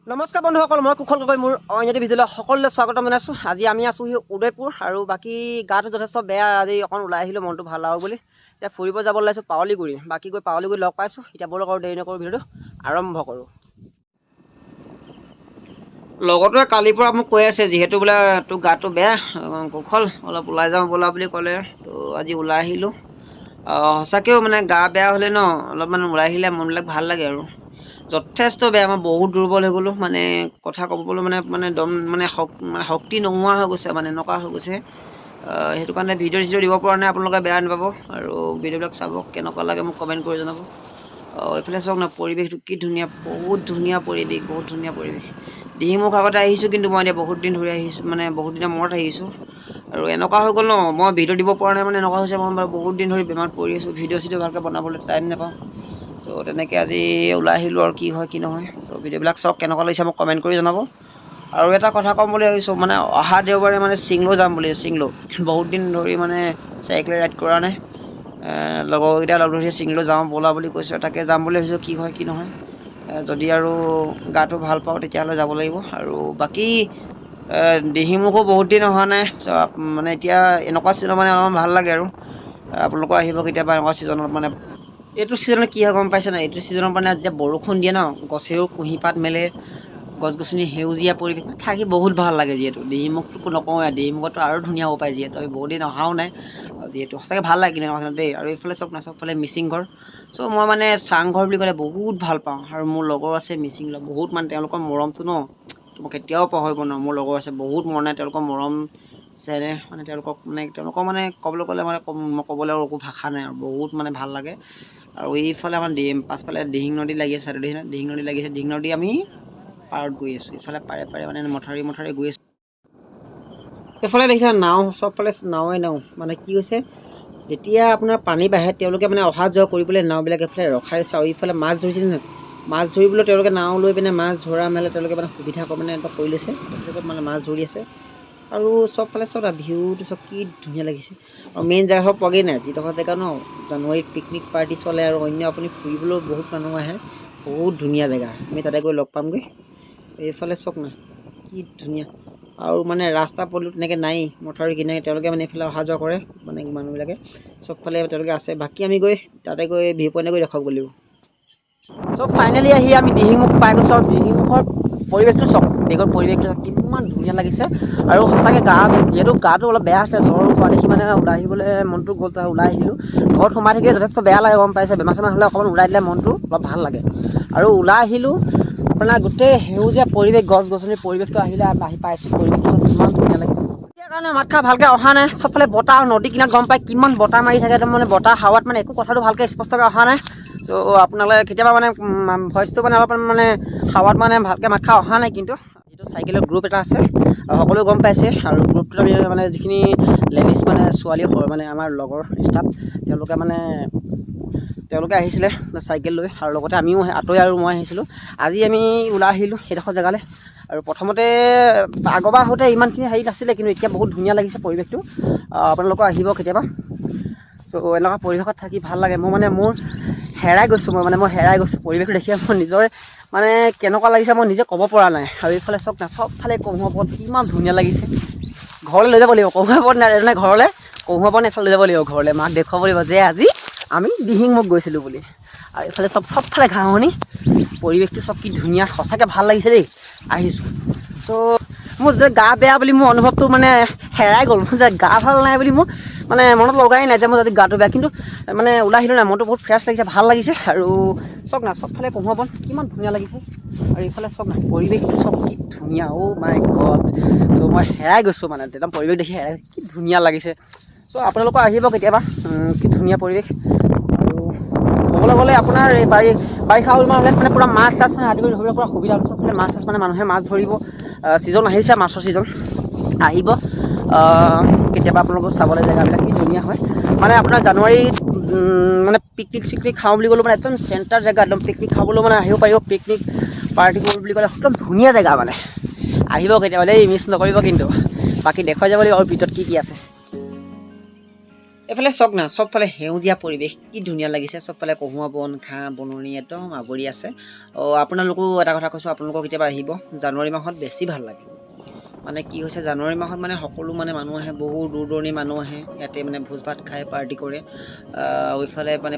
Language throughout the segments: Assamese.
নমস্কাৰ বন্ধুসকল, মই কুশল গগৈ মোৰ অন্য ভিডিঅ'লৈ সকলোলৈ স্বাগতম জনাইছোঁ। আজি আমি আছোঁ উদয়পুৰ আৰু বাকী গাটো যথেষ্ট বেয়া। আজি অকণ ওলাই আহিলোঁ মনটো ভাল হ'ব বুলি। এতিয়া ফুৰিব যাব ওলাইছোঁ পাৱলিগুৰি। বাকী গৈ পাৱলিগুৰি লগ পাইছোঁ। এতিয়া ব'লক আৰু দেৰি নকৰোঁ, ভিডিঅ'টো আৰম্ভ কৰোঁ। লগৰটোৱে কালিৰ পৰা মোক কৈ আছে, যিহেতু বোলে তোৰ গাটো বেয়া কুশল, অলপ ওলাই যাওঁ ব'লা বুলি ক'লে। তো আজি ওলাই আহিলোঁ। সঁচাকৈও মানে গা বেয়া হ'লে ন অলপমান ওলাই আহিলে মনবিলাক ভাল লাগে আৰু। যথেষ্ট বেয়া, মই বহুত দুৰ্বল হৈ গ'লোঁ। মানে কথা ক'বলৈ দম শক্তি নোহোৱা হৈ গৈছে, মানে এনেকুৱা হৈ গৈছে। সেইটো কাৰণে ভিডিঅ' দিব পৰা নাই, আপোনালোকে বেয়া নাপাব। আৰু ভিডিঅ'বিলাক চাব, কেনেকুৱা লাগে মোক কমেণ্ট কৰি জনাব। এইফালে চাওক না, পৰিৱেশটো কি ধুনীয়া, বহুত ধুনীয়া পৰিৱেশ, বহুত ধুনীয়া পৰিৱেশ। দিহিঙমুখ আগতে আহিছোঁ, কিন্তু মই এতিয়া বহুত দিন ধৰি আহিছোঁ, মানে বহুত দিনৰ মূৰত আহিছোঁ। আৰু এনেকুৱা হৈ গ'ল ন, মই ভিডিঅ' দিব পৰা নাই, মানে এনেকুৱা হৈছে মই বহুত দিন ধৰি বেমাৰত পৰি আছোঁ। ভিডিঅ' ভালকৈ বনাবলৈ টাইম নাপাওঁ। চ' তেনেকৈ আজি ওলাই আহিলোঁ আৰু কি হয় কি নহয়। চ' ভিডিঅ'বিলাক চাওক, কেনেকুৱা লাগিছে মোক কমেণ্ট কৰি জনাব। আৰু এটা কথা ক'ম বুলি ভাবিছোঁ, মানে অহা দেওবাৰে মানে চিংলো যাম বুলি। চিংলো বহুত দিন ধৰি মানে চাইকেল ৰাইড কৰা নাই। লগৰকেইটা লগ ধৰি চিংলো যাওঁ ব'লা বুলি কৈছে, তাকে যাম বুলি ভাবিছোঁ। কি হয় কি নহয়, যদি আৰু গাটো ভাল পাওঁ তেতিয়াহ'লে যাব লাগিব। আৰু বাকী দিহিঙমুখো বহুত দিন অহা নাই, মানে এতিয়া এনেকুৱা ছিজন মানে অলপমান ভাল লাগে আৰু। আপোনালোকৰ আহিব কেতিয়াবা এনেকুৱা ছিজনত। মানে এইটো ছিজনত কি হয় গম পাইছে নাই, এইটো ছিজনত মানে যেতিয়া বৰষুণ দিয়ে ন, গছেও কুঁহিপাত মেলে, গছ গছনি সেউজীয়া পৰিৱেশ থাকি বহুত ভাল লাগে। যিহেতু দিহিঙমুখটো নকওঁৱে, দিহিঙমুখতো আৰু ধুনীয়া হ'ব পাৰে, যিহেতু আমি বহুত দিন অহাও নাই। যিহেতু সঁচাকৈ ভাল লাগে কিন্তু দেই। আৰু এইফালে চাওক না, চবফালে মিচিং ঘৰ। চ' মই মানে চাংঘৰ বুলি ক'লে বহুত ভাল পাওঁ। আৰু মোৰ লগৰ আছে মিচিং, বহুত মানে তেওঁলোকৰ মৰমটো ন মই কেতিয়াও পাহৰিব নোৱাৰোঁ। মোৰ লগৰ আছে বহুত মৰম, নাই তেওঁলোকৰ মৰম চেনেহ, মানে তেওঁলোকৰ মানে ক'বলৈ গ'লে মানে ক'বলৈ একো ভাষা নাই আৰু। বহুত মানে ভাল লাগে। আৰু এইফালে আমাৰ পাছফালে দিহিং নদী লাগি আছে, দিহিং নদী লাগি আছে। দিহিং নদী আমি পাৰত গৈ আছোঁ, ইফালে পাৰে মানে মথাৰি গৈ আছোঁ। এইফালে দেখিছে নাও, চবফালে নাওৱে নাও। মানে কি হৈছে, যেতিয়া আপোনাৰ পানী বাঢ়ে তেওঁলোকে মানে অহা যোৱা কৰিবলৈ নাওবিলাক এইফালে ৰখাই দিছে। আৰু এইফালে মাছ ধৰিছিলে নহয়, মাছ ধৰিবলৈ তেওঁলোকে নাও লৈ পিনে মাছ ধৰা মেলে তেওঁলোকে মানে সুবিধা মানে এনেকুৱা কৰি লৈছে। এইফালে চব মানে মাছ ধৰি আছে। আৰু চবফালে চব ভিউটো চব কি ধুনীয়া লাগিছে। আৰু মেইন জেগাডোখৰ পোৱাগৈ নাই, যিডোখৰ জেগা ন জানুৱাৰীত পিকনিক পাৰ্টি চলে, আৰু অন্য আপুনি ফুৰিবলৈও বহুত মানুহ আহে। বহুত ধুনীয়া জেগা, আমি তাতে গৈ লগ পামগৈ। এইফালে চাওক না কি ধুনীয়া। আৰু মানে ৰাস্তা পদূলি তেনেকৈ নাই, মথাউৰি কিনাৰে তেওঁলোকে মানে এইফালে অহা যোৱা কৰে, মানে মানুহবিলাকে চবফালে তেওঁলোকে আছে। বাকী আমি গৈ তাতে গৈ ভিউ পইণ্টে গৈ দেখাব লাগিব। চ' ফাইনেলি আহি আমি দিহিঙমুখ পাই গৈছোঁ। আৰু দিহিঙমুখৰ পৰিৱেশটো চাওক, বেগৰ পৰিৱেশটো কিমান ধুনীয়া লাগিছে। আৰু সঁচাকৈ যিহেতু গাটো অলপ বেয়া আছিলে, জ্বৰ হোৱা দেখি মানে ওলাই আহিবলৈ মনটো গ'ল। ওলাই আহিলোঁ। ঘৰত সোমাই থাকিলে যথেষ্ট বেয়া লাগে গম পাইছে। বেমাৰ চেমাৰ হ'লে অকণমান ওলাই দিলে মনটো অলপ ভাল লাগে। আৰু ওলাই আহিলোঁ, আপোনাৰ গোটেই সেউজীয়া পৰিৱেশ, গছ গছনিৰ পৰিৱেশটো আহি পাইছোঁ। পৰিৱেশটো কিমান ধুনীয়া লাগিছে। এতিয়া কাৰণে মাত খা ভালকৈ অহা নাই। চবফালে বতাহ, নদী কিনাৰত গম পায় কিমান বতাহ মাৰি থাকে। একদম মানে বতাহ হাৱাত মানে একো কথাটো ভালকৈ স্পষ্টকৈ অহা নাই। চ' আপোনালোকে কেতিয়াবা মানে ভইচটো মানে অলপমান মানে হাৱাত মানে ভালকৈ মাত খা অহা নাই। কিন্তু যিটো চাইকেলৰ গ্ৰুপ এটা আছে, সকলোৱে গম পাইছে। আৰু গ্ৰুপটোত আমি মানে যিখিনি লেডিজ মানে ছোৱালী মানে আমাৰ লগৰ ষ্টাফ, তেওঁলোকে আহিছিলে চাইকেল লৈ। আৰু লগতে আমিও আৰু মই আহিছিলোঁ। আজি আমি ওলাই আহিলোঁ সেইডোখৰ জেগালৈ। আৰু প্ৰথমতে আগৰবাৰ আহোঁতে ইমানখিনি হেৰি নাছিলে, কিন্তু এতিয়া বহুত ধুনীয়া লাগিছে পৰিৱেশটো। আপোনালোকৰ আহিব কেতিয়াবা। চ' এনেকুৱা পৰিৱেশত থাকি ভাল লাগে। মোৰ হেৰাই গৈছোঁ। মই হেৰাই গৈছোঁ পৰিৱেশটো দেখিয়ে। মোৰ নিজৰে মানে কেনেকুৱা লাগিছে মই নিজে ক'ব পৰা নাই। আৰু এইফালে চাওক না, চবফালে কহুৱা বন, কিমান ধুনীয়া লাগিছে। ঘৰলৈ লৈ যাব লাগিব, কহুৱা বন নাই ঘৰলৈ, কহুৱা বন এফালে লৈ যাব লাগিব ঘৰলৈ। মাক দেখুৱাব লাগিব যে আজি আমি দিহিঙমুখ গৈছিলোঁ বুলি। আৰু এইফালে চবফালে ঘাঁহনি, পৰিৱেশটো চব কি ধুনীয়া, সঁচাকৈ ভাল লাগিছে দেই আহিছোঁ। চ' মোৰ যে গা বেয়া বুলি মোৰ অনুভৱটো মানে হেৰাই গ'ল। মোৰ যে গা ভাল নাই বুলি মোৰ মানে মনত লগাই নাই যে মোৰ যদি গাটো বেয়া। কিন্তু মানে ওলাই আহিলোঁ না, মনটো বহুত ফ্ৰেছ লাগিছে, ভাল লাগিছে। আৰু চাওক না, চবফালে কহুৱা বন, কিমান ধুনীয়া লাগিছে। আৰু এইফালে চাওক না, পৰিৱেশটো চব কি ধুনীয়া। অ' মাই গড। চ' মই হেৰাই গৈছোঁ, মানে একদম পৰিৱেশ দেখি কি ধুনীয়া লাগিছে। চ' আপোনালোকৰ আহিব কেতিয়াবা, কি ধুনীয়া পৰিৱেশ। আৰু ক'বলৈ গ'লে আপোনাৰ এই বাৰিষা হ'ল মানে মানে পূৰা মাছ চাছ মানে আদি কৰি ধৰিবলৈ পূৰা সুবিধা হ'ল। চবফালে মাছ চাছ মানে মানুহে মাছ ধৰিব। ছিজন আহিছে, মাছৰ ছিজন আহিব। কেতিয়াবা আপোনালোকক চাবলৈ জেগাবিলাক কি ধুনীয়া হয়। মানে আপোনাৰ জানুৱাৰীত মানে পিকনিক চিকনিক খাওঁ বুলি ক'লেও মানে একদম চেণ্টাৰ জেগা, একদম পিকনিক খাবলৈও মানে আহিব পাৰিব। পিকনিক পাৰ্টি কৰোঁ বুলি ক'লে একদম ধুনীয়া জেগা মানে। আহিব কেতিয়াবা দেই, মিছ নকৰিব কিন্তু। বাকী দেখুৱাই যাব লাগিব আৰু ভিতৰত কি আছে। এইফালে চাওক না, চবফালে সেউজীয়া পৰিৱেশ, কি ধুনীয়া লাগিছে। চবফালে কহুৱা বন, ঘাঁহ বননি একদম আৱৰি আছে। আপোনালোকো এটা কথা কৈছোঁ, আপোনালোকক কেতিয়াবা আহিব। জানুৱাৰী মাহত বেছি ভাল লাগে। মানে কি হৈছে, জানুৱাৰী মাহত মানে সকলো মানে মানুহ আহে, বহু দূৰ দূৰণিৰ মানুহ আহে। ইয়াতে মানে ভোজ ভাত খাই পাৰ্টি কৰে। এইফালে মানে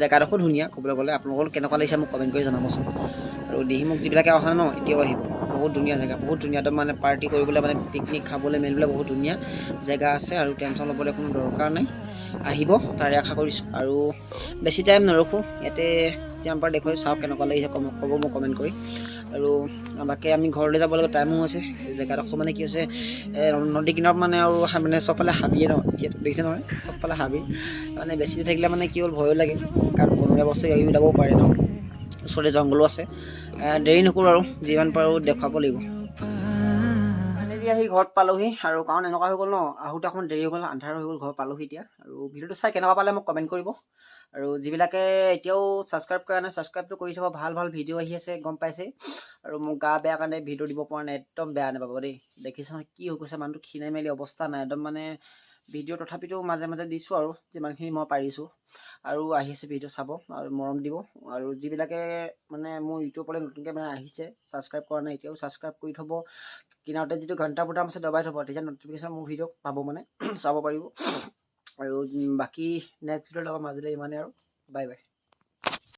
জেগাডোখৰো ধুনীয়া ক'বলৈ গ'লে। আপোনালোকৰ কেনেকুৱা লাগিছে মোক কমেণ্ট কৰি জনাবচোন। আৰু দিহিমুখ যিবিলাকে অহা ন, এতিয়াও আহিব। বহুত ধুনীয়া জেগা, বহুত ধুনীয়া। একদম মানে পাৰ্টি কৰিবলৈ মানে পিকনিক খাবলৈ মেলিবলৈ বহুত ধুনীয়া জেগা আছে। আৰু টেনশ্যন ল'বলৈ কোনো দৰকাৰ নাই। আহিব, তাৰে আশা কৰিছোঁ। আৰু বেছি টাইম নৰখোঁ, ইয়াতে যিমান পাৰোঁ দেখুৱাই চাওক কেনেকুৱা লাগিছে ক'ব মোক কমেণ্ট কৰি। আৰু বাকী আমি ঘৰলৈ যাব লগা টাইমো হৈছে। জেগাডোখৰ মানে কি হৈছে, নদী কিনাৰত মানে আৰু মানে চবফালে হাবিয়ে ন, এতিয়া দেখিছে নহয় চবফালে হাবি। মানে বেছি দূৰ থাকিলে মানে কি হ'ল, ভয়ো লাগে। কাৰণ বনৰীয়া বস্তু এৰি ওলাবও পাৰে ন। ওচৰতে জংঘলো আছে। দেৰি নকৰোঁ আৰু যিমান পাৰোঁ দেখুৱাব লাগিব। আহি ঘৰত পালোহি। আৰু কাৰণ এনেকুৱা হৈ গ'ল ন, আহোঁতে অকণমান দেৰি হৈ গ'ল, আন্ধাৰ হৈ গ'ল, ঘৰ পালোহি এতিয়া। আৰু ভিডিঅ'টো চাই কেনেকুৱা পালে মোক কমেণ্ট কৰিব। আৰু যিবিলাকে এতিয়াও ছাবস্ক্ৰাইব কৰা নাই, ছাবস্ক্ৰাইবটো কৰি থ'ব। ভাল ভাল ভিডিঅ' আহি আছে, গম পাইছেই। আৰু মোৰ গা বেয়া কাৰণে ভিডিঅ' দিব পৰা নাই, একদম বেয়া নাপাব দেই। দেখিছে নহয় কি হৈ গৈছে, মানুহটো ক্ষীণাই মেলি অৱস্থা নাই একদম। মানে ভিডিঅ' তথাপিতো মাজে মাজে দিছোঁ আৰু যিমানখিনি মই পাৰিছোঁ। আৰু আহিছে ভিডিঅ' চাব আৰু মৰম দিব। আৰু যিবিলাকে মানে মোৰ ইউটিউবলৈ নতুনকৈ মানে আহিছে, ছাবস্ক্ৰাইব কৰা নাই, এতিয়াও ছাবস্ক্ৰাইব কৰি থ'ব। কিনাৰতে যিটো ঘণ্টা বুটাম আছে দবাই থ'ব, তেতিয়া ন'টিফিকেশ্যন মোৰ ভিডিঅ' পাব, মানে চাব পাৰিব। আৰু বাকী নেক্সট ভিডিঅ'ৰ লগত মাজলৈ ইমানেই আৰু। Bye bye.